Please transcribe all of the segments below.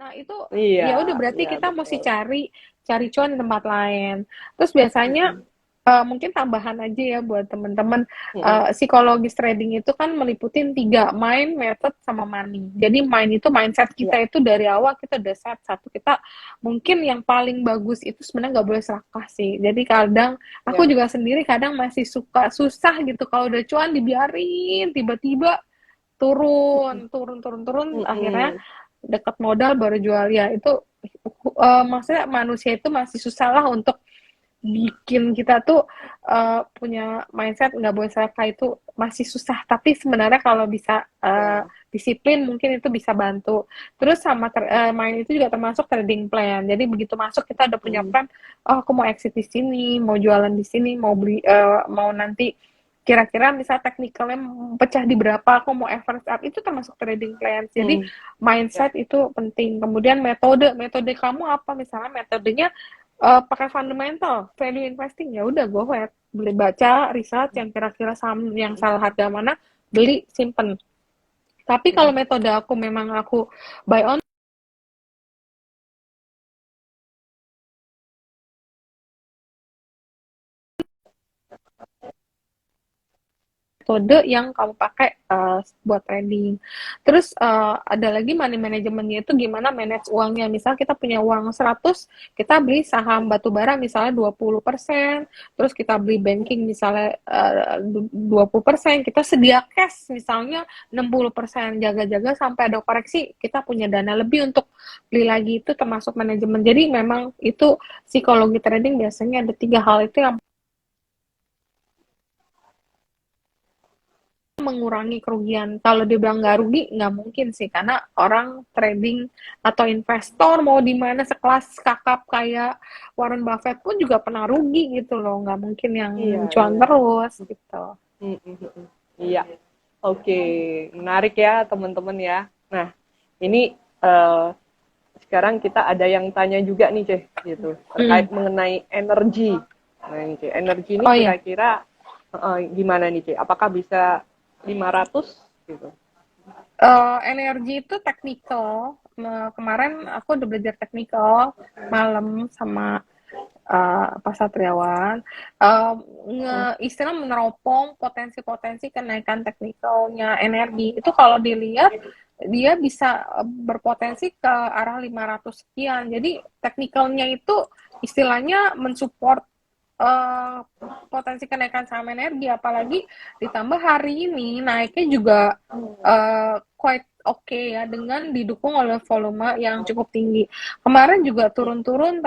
Nah, itu Iya, ya udah berarti iya kita mesti betul. cari cari cuan di tempat lain. Terus biasanya Mm-mm. mungkin tambahan aja ya buat teman-teman, Mm-mm. psikologis trading itu kan meliputin tiga: mind, method, sama money. Jadi mind itu mindset Iya. kita itu dari awal kita udah set satu, kita mungkin yang paling bagus itu sebenarnya nggak boleh serakah sih. Jadi kadang aku Iya. juga sendiri kadang masih suka susah gitu kalau udah cuan dibiarin tiba-tiba turun turun turun turun akhirnya Mm-mm. dekat modal baru jual ya itu, maksudnya manusia itu masih susah lah untuk bikin kita tuh punya mindset nggak boleh serakah, itu masih susah, tapi sebenarnya kalau bisa Iya. disiplin mungkin itu bisa bantu. Terus sama main itu juga termasuk trading plan, jadi begitu masuk kita udah punya Mm-mm. plan, oh aku mau exit di sini, mau jualan di sini, mau beli, mau nanti kira-kira misal teknikalnya pecah di berapa, aku mau average up, itu termasuk trading plan. Jadi Mm. Ya. mindset itu penting. Kemudian metode metode kamu apa, misalnya metodenya pakai fundamental value investing, ya udah go ahead beli, baca riset yang kira-kira saham yang Mm-mm. salah harga mana, beli simpen. Tapi kalau Mm-mm. metode aku memang aku buy on metode yang kamu pakai buat trading. Terus ada lagi money manajemennya itu gimana manage uangnya. Misal kita punya uang 100, kita beli saham batubara misalnya 20%, terus kita beli banking misalnya 20%, kita sedia cash misalnya 60%, jaga-jaga sampai ada koreksi, kita punya dana lebih untuk beli lagi, itu termasuk manajemen. Jadi memang itu psikologi trading biasanya ada tiga hal itu yang mengurangi kerugian. Kalau dibilang nggak rugi, nggak mungkin sih, karena orang trading atau investor mau di mana sekelas kakap kayak Warren Buffett pun juga pernah rugi gitu loh, nggak mungkin yang Iya, cuan iya. terus gitu. Mm-mm. Iya. Oke, menarik ya teman-teman ya. Nah, ini eh, sekarang kita ada yang tanya juga nih, Ceh, gitu, Hmm. terkait mengenai energi. Nah, ini, Ceh, energi ini Oh iya. kira-kira gimana nih, Ceh? Apakah bisa 500 gitu? Energi itu technical. Kemarin aku udah belajar technical malam sama Pak Satriawan, Mm. istilah meneropong potensi-potensi kenaikan teknikalnya energi itu, kalau dilihat dia bisa berpotensi ke arah 500 sekian. Jadi teknikalnya itu istilahnya mensupport uh, potensi kenaikan saham energi, apalagi ditambah hari ini naiknya juga quite oke okay ya, dengan didukung oleh volume yang cukup tinggi. Kemarin juga turun-turun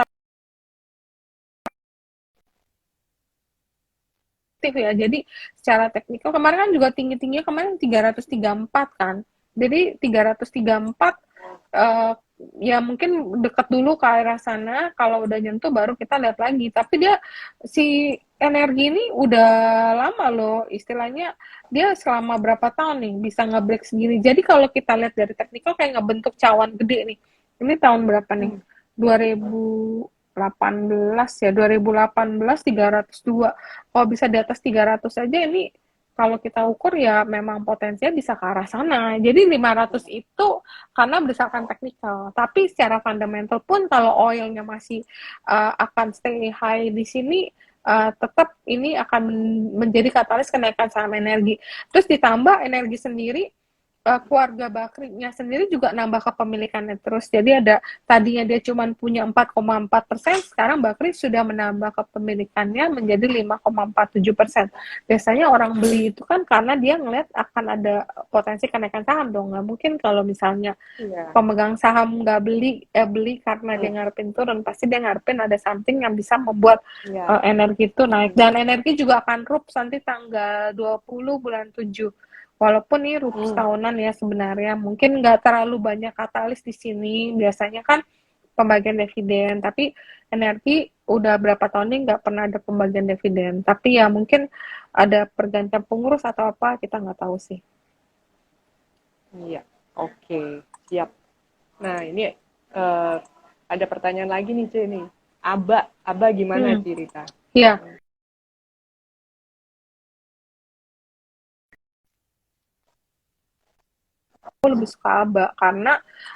ya. Jadi secara teknikal kemarin kan juga tinggi-tingginya kemarin 334 kan. Jadi 334 eh, ya mungkin dekat dulu ke arah sana, kalau udah nyentuh baru kita lihat lagi. Tapi dia si energi ini udah lama loh, istilahnya dia selama berapa tahun nih bisa nge-break segini. Jadi kalau kita lihat dari teknikal kayak ngebentuk cawan gede nih. Ini tahun berapa nih? 2018 ya, 2018 302. Kalau bisa di atas 300 aja, ini kalau kita ukur ya memang potensinya bisa ke arah sana. Jadi 500 itu karena berdasarkan teknikal. Tapi secara fundamental pun kalau oilnya masih akan stay high di sini, tetap ini akan menjadi katalis kenaikan saham energi. Terus ditambah energi sendiri, keluarga Bakrinya sendiri juga nambah kepemilikannya terus. Jadi ada, tadinya dia cuma punya 4,4%, sekarang Bakri sudah menambah kepemilikannya menjadi 5,47%. Biasanya orang beli itu kan karena dia ngeliat akan ada potensi kenaikan saham dong. Nggak mungkin kalau misalnya Iya. pemegang saham nggak beli karena dia Mm. ngarepin turun, pasti dia ngarepin ada something yang bisa membuat Iya. energi itu naik. Mm. Dan energi juga akan rups nanti tanggal 20 bulan 7. Walaupun ini rups Mm. tahunan ya sebenarnya, mungkin nggak terlalu banyak katalis di sini. Biasanya kan pembagian dividen, tapi energi udah berapa tahun ini nggak pernah ada pembagian dividen. Tapi ya mungkin ada pergantian pengurus atau apa, kita nggak tahu sih. Iya. Oke, siap. Nah, ini eh, ada pertanyaan lagi nih, Ceh, nih. Aba gimana, Hmm, Cirita? ya. aku lebih suka ABA karena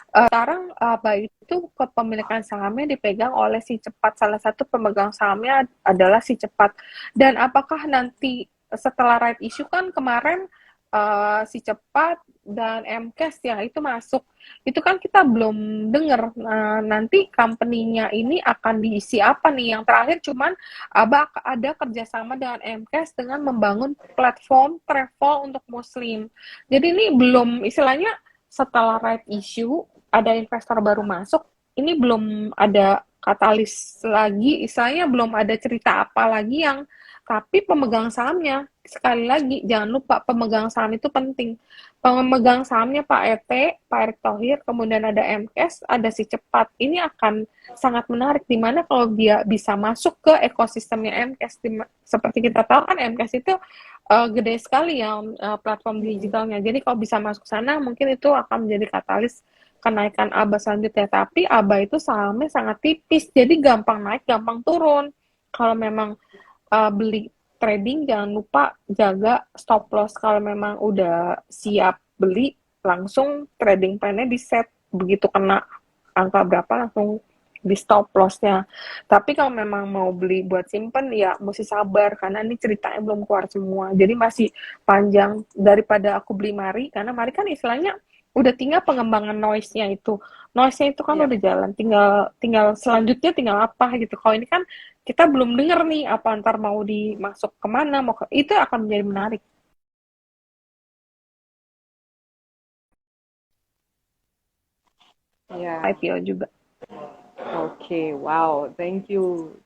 sekarang ABA itu kepemilikan sahamnya dipegang oleh si Cepat. Salah satu pemegang sahamnya adalah si Cepat. Dan apakah nanti setelah right issue kan kemarin si Cepat dan MCAS ya itu masuk. Itu kan kita belum dengar nanti company-nya ini akan diisi apa nih. Yang terakhir cuman ABA ada kerjasama dengan MCAS dengan membangun platform travel untuk muslim. Jadi ini belum istilahnya setelah right issue ada investor baru masuk, ini belum ada katalis lagi, istilahnya belum ada cerita apa lagi yang tapi pemegang sahamnya sekali lagi jangan lupa pemegang saham itu penting. Pemegang sahamnya Pak ET, Pak Erick Thohir, kemudian ada MKS, ada si Cepat. Ini akan sangat menarik di mana kalau dia bisa masuk ke ekosistemnya MKS seperti kita tahu kan MKS itu gede sekali ya platform digitalnya. Jadi kalau bisa masuk sana mungkin itu akan menjadi katalis kenaikan ABA selanjutnya. Tapi ABA itu sahamnya sangat tipis, jadi gampang naik, gampang turun. Kalau memang beli trading jangan lupa jaga stop loss. Kalau memang udah siap beli langsung trading plan-nya di set, begitu kena angka berapa langsung di stop loss-nya. Tapi kalau memang mau beli buat simpen ya mesti sabar karena ini ceritanya belum keluar semua. Jadi masih panjang daripada aku beli Mari karena Mari kan istilahnya udah tinggal pengembangan noise-nya itu. Noise-nya itu kan Iya. udah jalan, tinggal tinggal selanjutnya tinggal apa gitu. Kalau ini kan kita belum dengar nih apa ntar mau dimasuk kemana, mau ke, itu akan menjadi menarik. Iya. IPO juga. Oke, wow, thank you.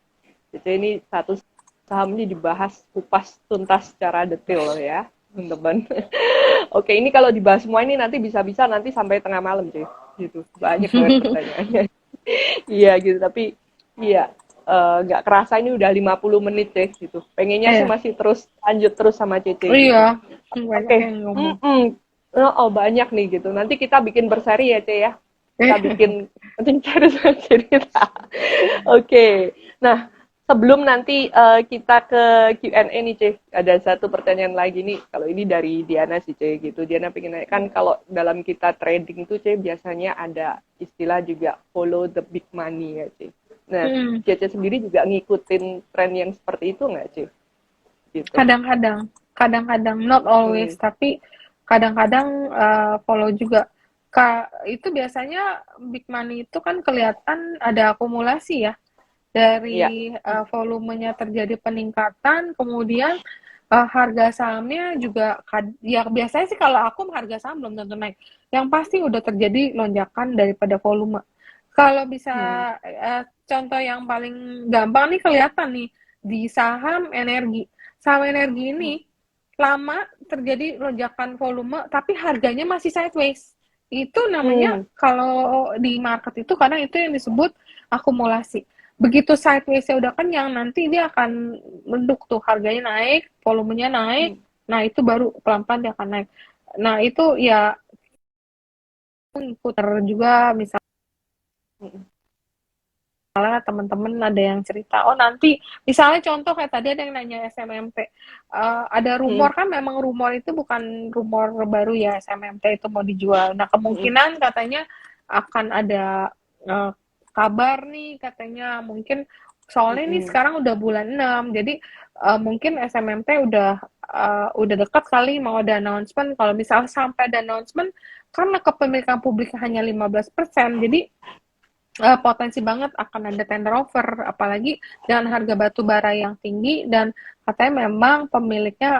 Jadi ini satu saham ini dibahas kupas tuntas secara detail ya, teman-teman. Oke, ini kalau dibahas semua ini nanti bisa-bisa nanti sampai tengah malam, cuy. Gitu. Banyak banget pertanyaannya. Iya gitu, tapi iya nggak kerasa ini udah 50 menit deh gitu. Pengennya sih Eh, masih terus lanjut terus sama Cece iya, gitu. banyak Oke. yang ngomong. Oh, banyak nih gitu. Nanti kita bikin berseri ya, Ce ya. Kita Eh, bikin nanti cari cerita. Oke. Nah, sebelum nanti kita ke Q&A nih, Ce. Ada satu pertanyaan lagi nih. Kalau ini dari Diana sih, Ce gitu. Diana pengen nanya kan kalau dalam kita trading itu, Ce, biasanya ada istilah juga follow the big money ya, Ce. Nah, hmm, Cece sendiri juga ngikutin tren yang seperti itu nggak, Ce? Gitu. kadang-kadang, kadang-kadang not Hmm. always, tapi kadang-kadang follow juga. Itu biasanya big money itu kan kelihatan ada akumulasi ya Iya. dari volumenya terjadi peningkatan, kemudian harga sahamnya juga ya biasanya sih kalau aku harga saham belum tentu naik. Yang pasti udah terjadi lonjakan daripada volume. Kalau bisa Hmm. contoh yang paling gampang nih kelihatan nih di saham energi. Saham energi ini lama terjadi lonjakan volume tapi harganya masih sideways. Itu namanya Hmm. kalau di market itu kadang itu yang disebut akumulasi. Begitu sideways-nya udah kenyang, nanti dia akan menduk tuh harganya naik, volumenya naik. Hmm. Nah, itu baru pelan-pelan dia akan naik. Nah, itu ya putar juga Hmm. misalnya teman-teman ada yang cerita, oh nanti misalnya contoh kayak tadi ada yang nanya SMMT, ada Hmm. rumor kan memang rumor itu bukan rumor baru ya SMMT itu mau dijual. Nah Hmm. kemungkinan katanya akan ada uh, kabar nih katanya mungkin soalnya ini Hmm. sekarang udah bulan 6 jadi mungkin SMMT udah dekat kali mau ada announcement kalau misalnya sampai ada announcement karena kepemilikan publik hanya 15% jadi potensi banget akan ada tender offer, apalagi dengan harga batu bara yang tinggi dan katanya memang pemiliknya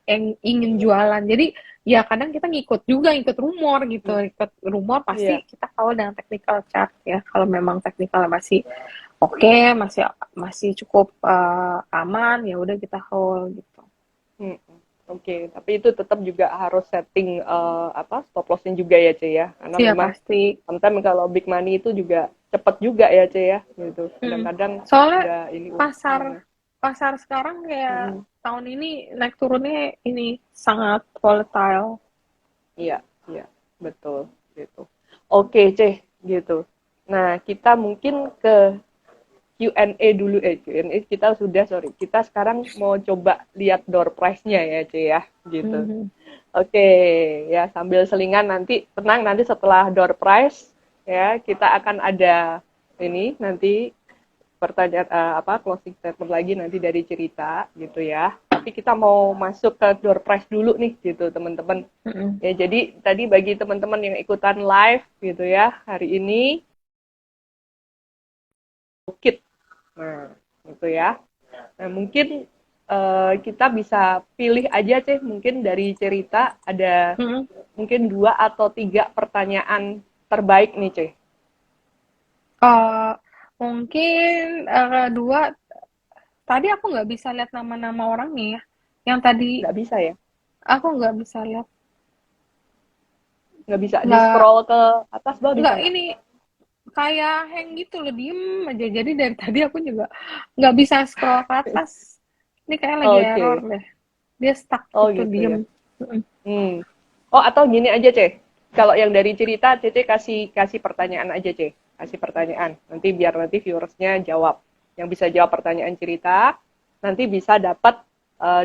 yang ingin jualan. Jadi ya kadang kita ngikut juga, ikut rumor gitu, Hmm. ikut rumor pasti Iya. kita kawal dengan technical chart ya. Kalau memang technical masih oke, masih masih cukup aman, ya udah kita hold gitu. Hmm. Oke, tapi itu tetap juga harus setting apa stop lossnya juga ya, Ce ya. Karena Iya memang pasti. sometimes kalau big money itu juga cepet juga ya, Ce ya, gitu. Mm. Kadang-kadang Soalnya udah ini pasar pasar sekarang kayak hmm. tahun ini naik turunnya ini sangat volatile. Iya, iya, betul gitu. Oke, Ce, gitu. Nah, kita mungkin ke Q&A dulu. Q&A kita sudah, sorry. Kita sekarang mau coba lihat door prize-nya ya, Ce ya, gitu. Mhm. Oke, ya sambil selingan nanti, tenang, nanti setelah door prize ya kita akan ada ini nanti pertanyaan closing statement lagi nanti dari cerita gitu ya. Tapi kita mau masuk ke door prize dulu nih gitu teman-teman. Mhm. Ya jadi tadi bagi teman-teman yang ikutan live gitu ya hari ini kit. Nah, gitu ya. Nah, mungkin kita bisa pilih aja sih mungkin dari cerita ada Mhm. mungkin 2 atau 3 pertanyaan terbaik nih, Ceh. Eh, mungkin dua. Tadi aku nggak bisa lihat nama-nama orangnya ya. Yang tadi Nggak bisa ya? aku nggak bisa lihat. Nggak bisa Nggak di-scroll ke atas bawah bisa nggak nggak? ini kayak hang gitu loh, diem aja. Jadi dari tadi aku juga nggak bisa scroll ke atas. Ini kayak lagi error Oke. deh. Dia stuck Oh gitu, gitu ya. diem. Mm-mm. Hmm. Oh atau gini aja, Ceh. Kalau yang dari cerita, Cece kasih kasih pertanyaan aja, Ceh. Kasih pertanyaan. Nanti biar nanti viewersnya jawab. Yang bisa jawab pertanyaan cerita, nanti bisa dapat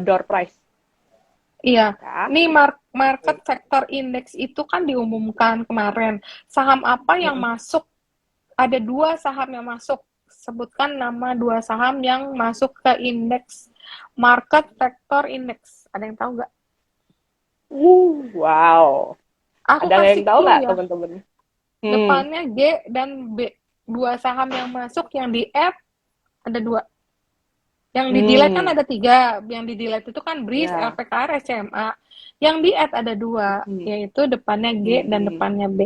door prize. Iya, Ya. ini market sector index itu kan diumumkan kemarin. Saham apa yang Mm-mm. masuk? Ada 2 saham yang masuk. Sebutkan nama 2 saham yang masuk ke indeks market sector index. Ada yang tahu nggak? Wow. Aku Ada yang kasih tahu clue nggak, ya. teman-teman? Hmm. Depannya G dan B. 2 saham yang masuk yang di add ada 2. Yang di delete kan Hmm. ada 3. Yang di delete itu kan BRIS, Ya. LPKR, SMA. Yang di add ada 2, Hmm. yaitu depannya G dan Hmm. depannya B.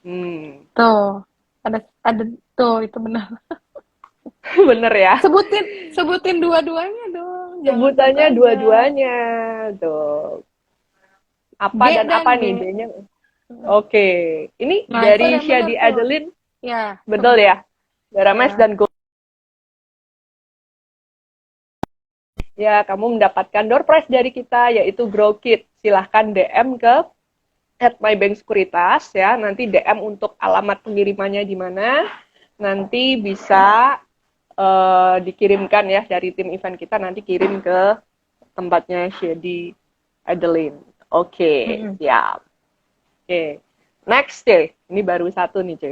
Hmm. Tuh, ada tuh itu benar. Bener ya. Sebutin sebutin dua-duanya dong, jangan satu Sebutannya aja. dua-duanya. Tuh. Apa G dan apa dan nih B. B-nya? Oke. Ini Nah, itu dari ada yang benar Shadi tuh. Adeline, Ya, betul ya? Darames ya. dan Go. Ya, kamu mendapatkan door prize dari kita, yaitu Grow Kit. Silahkan DM ke @mybanksekuritas ya. Nanti DM untuk alamat pengirimannya di mana. Nanti bisa dikirimkan ya dari tim event kita. Nanti kirim ke tempatnya Shady Adeline. Oke, Mm-mm. siap. Oke. Next, C. Ini baru satu nih, C.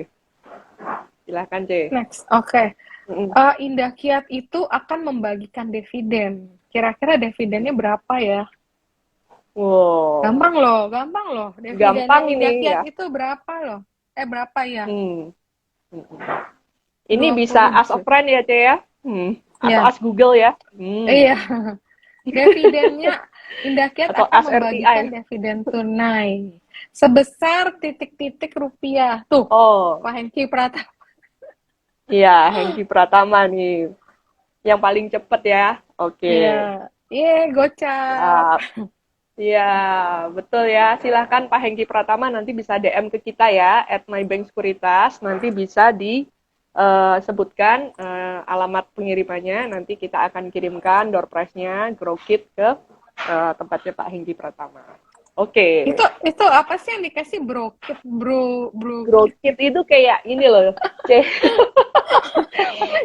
Silahkan, C. Next, oke. Mm-mm. Indah Kiat itu akan membagikan dividen. Kira-kira dividennya berapa ya? Wow, Gampang loh. Dividennya gampang ini Indah Kiat ya. itu berapa loh? Berapa ya? Hmm. Ini bisa 20 ask a juta. friend ya, C ya? Atau Ya, ask Google ya? iya. Dividennya Indah Kiat Atau akan ask membagikan RTI? dividen tunai sebesar titik-titik rupiah. Tuh, Oh, Pak Hengki Pratama. iya, Hengki Pratama nih. Yang paling cepet ya. Oke. Iya. Gocap. Siap. Iya, betul ya. Silahkan Pak Hengki Pratama nanti bisa DM ke kita ya, @mybanksekuritas. Nanti bisa disebutkan alamat pengirimannya. Nanti kita akan kirimkan door prize-nya, grow kit ke tempatnya Pak Hengki Pratama. Oke. Itu apa sih yang dikasih brokit, Grow brokit kit gitu? itu kayak ini loh, C.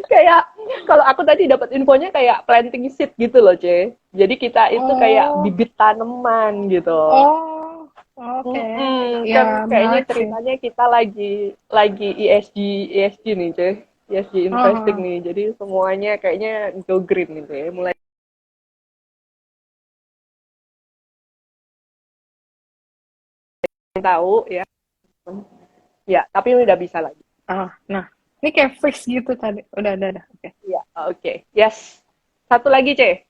Kayak kalau aku tadi dapat infonya kayak planting seed gitu loh, C. Jadi kita itu kayak Oh, bibit tanaman gitu. oh, oke. Kan Ya, kayaknya menarik sih. ceritanya kita lagi ESG nih, Ceh. ESG investing Oh, nih. Jadi semuanya kayaknya go green nih, Ceh. Mulai tahu ya. Ya, tapi udah bisa lagi. nah, ini kayak freeze gitu tadi. Udah. Oke. Ya, oke. Yes. Satu lagi, Ceh.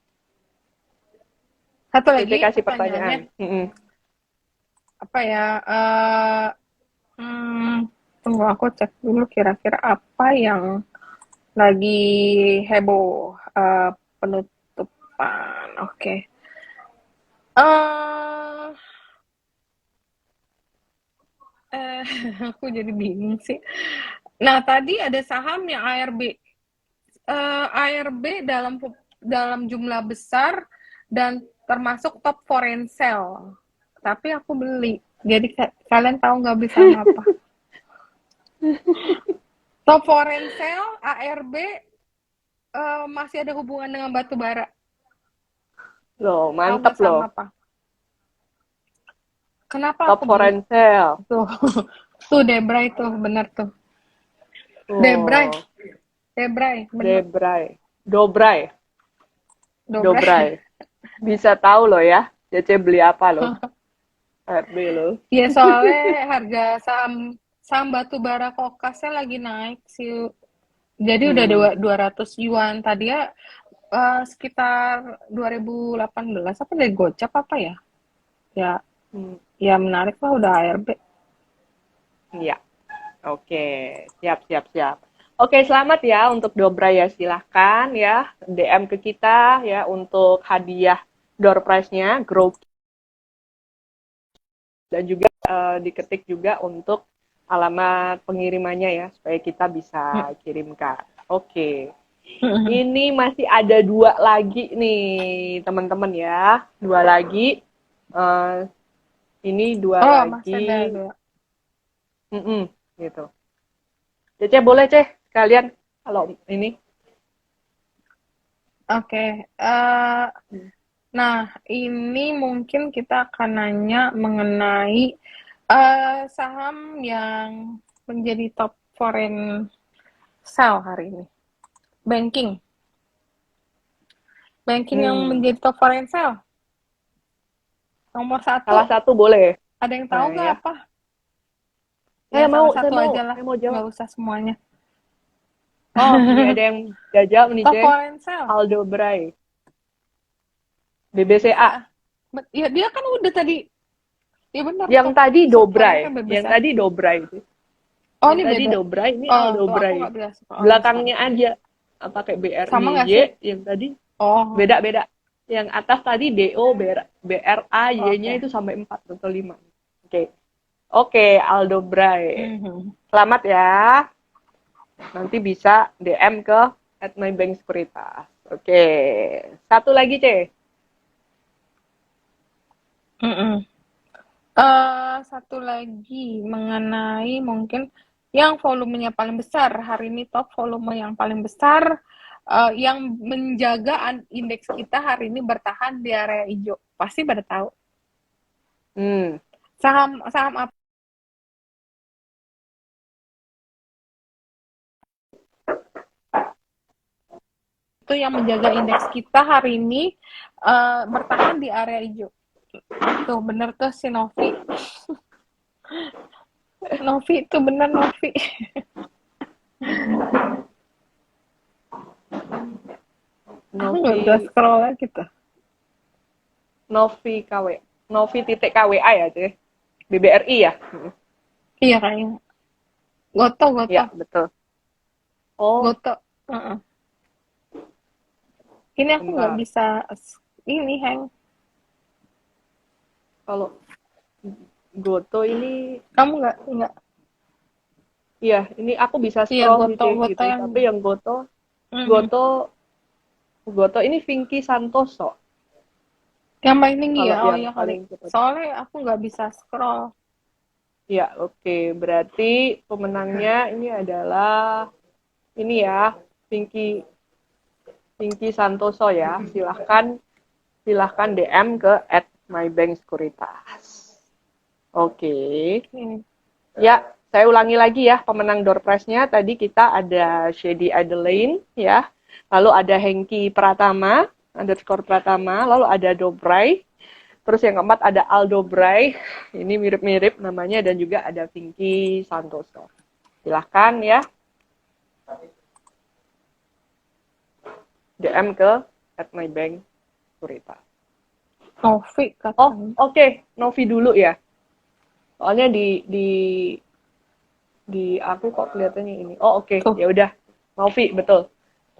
Satu Cece lagi kasih pertanyaannya, pertanyaan. Mm-mm. apa ya? Hmm, tunggu aku cek dulu kira-kira apa yang lagi heboh. Penutupan. Oke. Eh, eh, aku jadi bingung sih. Nah, tadi ada saham yang ARB. ARB dalam jumlah besar dan termasuk top foreign sale. Tapi aku beli. Jadi kalian tahu nggak bisa apa? Top foreign sale, ARB, masih ada hubungan dengan batu bara. Loh, Tahu mantep nggak loh. sama apa? Kenapa Top aku beli? foreign sale. Tuh, tuh Debra itu, bener tuh. Debray, Wow, Debray, bener. Debray. Dobray. Dobray. Dobray. Bisa tahu loh ya. Cece beli apa loh? RB loh. Iya, soalnya harga saham saham batu bara kokasnya lagi naik sih. Jadi udah Hmm. 200 yuan. Tadi ya sekitar 2018 apa dari Gocap apa ya? Ya, Hmm. ya menarik lah udah ARB. Iya. Oke. Siap, siap, siap. Oke, selamat ya untuk Dobray ya. Silahkan ya. DM ke kita ya untuk hadiah door prize-nya. Grow dan juga diketik juga untuk alamat pengirimannya ya supaya kita bisa kirimkan. Oke. Ini masih ada dua lagi nih teman-teman ya. Dua lagi. Eh, ini dua Oh, masih ada lagi. dua. Gitu. Cece boleh Ceh kalian kalau ini. Oke. Nah, ini mungkin kita akan nanya mengenai saham yang menjadi top foreign sell hari ini. Banking. Banking yang Hmm, menjadi top foreign sell. Nomor salah satu. satu boleh. Ada yang tahu Nah nggak ya. apa? Ya, salah satu aja lah. Saya mau jawab. Nggak usah semuanya. Oh, ini ada yang jajal nih Top Ceh. foreign sell. Aldo Bray. BBCA. BCA. Ya, dia kan udah tadi. Ya benar, Yang top tadi foreign Dobray. sell Yang BCA. tadi Dobray itu. Oh, Yang ini tadi beda. Dobray, ini Oh, Aldo tuh aku Bray. nggak bisa scroll Belakangnya sekarang. aja pakai Sama nggak sih? BRIY, yang tadi Oh, beda-beda. Yang atas tadi DO, BRA-Y-nya oke. itu sampai 4 atau 5. Oke. Oke, Aldo Bray. Mhm. Selamat ya. Nanti bisa DM ke @mybank sekuritas. Oke. Satu lagi, C. Mhm. Satu lagi mengenai mungkin yang volumenya paling besar hari ini, top volume yang paling besar yang menjaga indeks kita hari ini bertahan di area hijau. Pasti pada tahu. Hmm. Saham saham apa itu yang menjaga indeks kita hari ini bertahan di area hijau? Tuh bener tuh si Novi. Novi itu bener Novi. Aku nggak bisa Novi scroll lagi tuh. Novi KW. Novi titik KWA ya, C. BBRI ya? Iya kayaknya. Goto, Goto, Ya, betul. Oh, Goto. Uh-uh. Ini aku nggak bentar. bisa ini hang. Kalau Goto ini, Kamu nggak. iya, ini aku bisa Iya scroll sih, Goto, C, Goto gitu. yang. Tapi yang Goto, Mhm. Goto, Goto ini Vinky Santoso. Yang paling tinggi Kalau ya. Oh yang iya kali. paling cepat. Soalnya aku nggak bisa scroll. Ya, oke. Berarti pemenangnya ini adalah ini ya, Vinky Vinky Santoso ya. Silahkan DM ke @mybanksekuritas. Oke. Ini. Ya, saya ulangi lagi ya pemenang door prize-nya. Tadi kita ada Shady Adeline ya. Lalu ada Hengki Pratama, underscore Pratama. Lalu ada Dobray. Terus yang keempat ada Aldo Bray. Ini mirip-mirip namanya. Dan juga ada Vinky Santoso. Silahkan ya. DM ke @mybank Sekuritas. Novi Oh, katanya. oke. Novi dulu ya. Soalnya di aku kok kelihatannya ini. Oh, oke. Tuh. Ya udah. Novi, betul.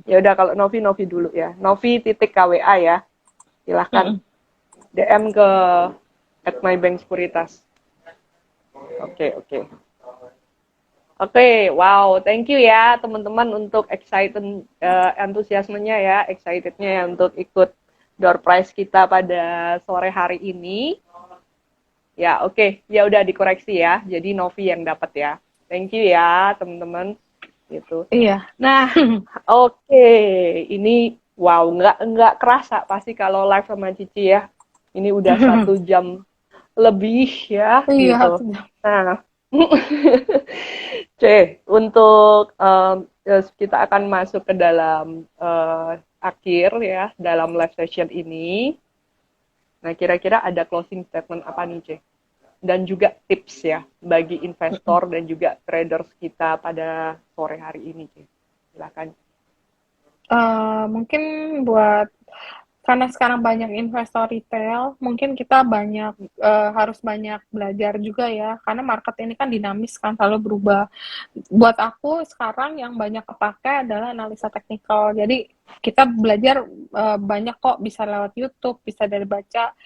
Ya udah kalau Novi dulu ya. Novi titik KWA ya. Silahkan Mm-mm. DM ke @mybank Sekuritas. Oke, oke. Oke, wow, thank you ya teman-teman untuk antusiasmenya ya, excitednya ya untuk ikut door prize kita pada sore hari ini. Ya, oke, ya udah dikoreksi ya. Jadi Novi yang dapat ya. Thank you ya teman-teman. gitu. Iya. Nah, oke, ini wow, nggak kerasa pasti kalau live sama Cici ya. Ini udah 1 jam lebih ya, Iya, gitu. Nah, oke, untuk kita akan masuk ke dalam akhir ya, dalam live session ini. Nah, kira-kira ada closing statement apa nih, C? Dan juga tips ya bagi investor dan juga traders kita pada sore hari ini, C. Silakan. Mungkin buat karena sekarang banyak investor retail, mungkin kita banyak harus banyak belajar juga ya, karena market ini kan dinamis kan, selalu berubah. Buat aku sekarang yang banyak kepakai adalah analisa teknikal. Jadi kita belajar banyak kok, bisa lewat YouTube, bisa dari baca.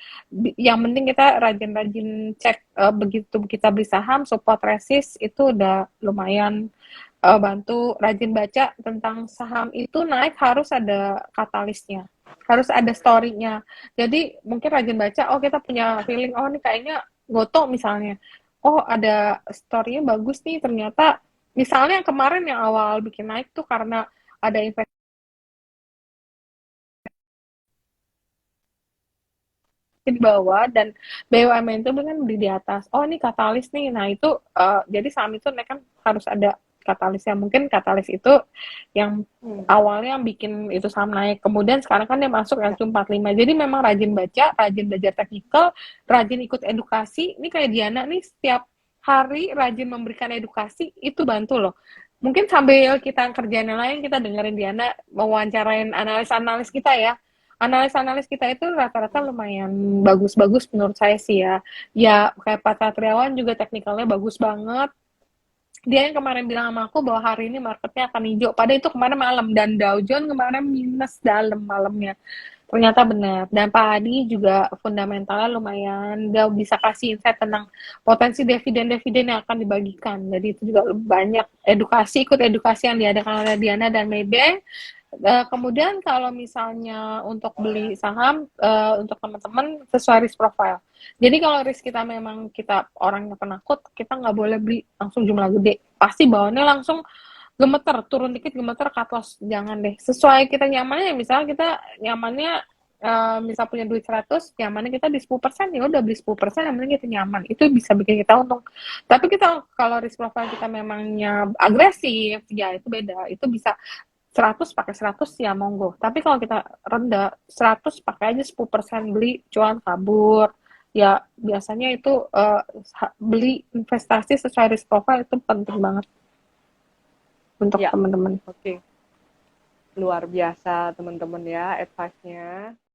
Yang penting kita rajin-rajin cek begitu kita beli saham, support resist itu udah lumayan bantu. Rajin baca tentang saham itu naik harus ada katalisnya, harus ada story-nya. Jadi mungkin rajin baca, oh kita punya feeling, oh ini kayaknya Goto misalnya, oh ada story-nya bagus nih, ternyata misalnya kemarin yang awal bikin naik tuh karena ada investasi di bawah dan BUMN itu kan di atas. Oh ini katalis nih. Nah itu jadi saham itu naik kan harus ada katalisnya. Mungkin katalis itu yang Hmm, awalnya yang bikin itu saham naik. Kemudian sekarang kan dia masuk yang ya. cuma 45. Jadi memang rajin baca, rajin belajar teknikal, rajin ikut edukasi. Ini kayak Diana nih setiap hari rajin memberikan edukasi itu bantu loh. Mungkin sambil kita kerjaan yang lain kita dengerin Diana mewawancarain analis-analis kita ya, analis-analis kita itu rata-rata lumayan bagus-bagus menurut saya sih ya. Ya kayak Pak Satriawan juga teknikalnya bagus banget. Dia yang kemarin bilang sama aku bahwa hari ini marketnya akan hijau. Padahal itu kemarin malam dan Dow Jones kemarin minus dalam malamnya. Ternyata benar. Dan Pak Adi juga fundamentalnya lumayan. Dia bisa kasih insight tentang potensi dividen-dividen yang akan dibagikan. Jadi itu juga banyak edukasi, ikut edukasi yang diadakan oleh Diana dan Maybank. Kemudian kalau misalnya untuk beli saham untuk teman-teman sesuai risk profile. Jadi kalau risk kita memang kita orangnya penakut, kita nggak boleh beli langsung jumlah gede. Pasti bawahnya langsung gemeter, turun dikit gemeter cut loss. Jangan deh. Sesuai kita nyamannya, misalnya kita nyamannya misal punya duit 100, nyamannya kita di 10%, ya udah beli 10%, yang penting kita nyaman. Itu bisa bikin kita untung. Tapi kita kalau risk profile kita memangnya agresif, ya itu beda. Itu bisa 100 pakai 100 ya monggo. Tapi kalau kita rendah 100 pakai aja 10% beli cuan kabur. Ya biasanya itu beli investasi sesuai risk profile itu penting banget untuk Ya, teman-teman. oke. Luar biasa teman-teman ya advice-nya.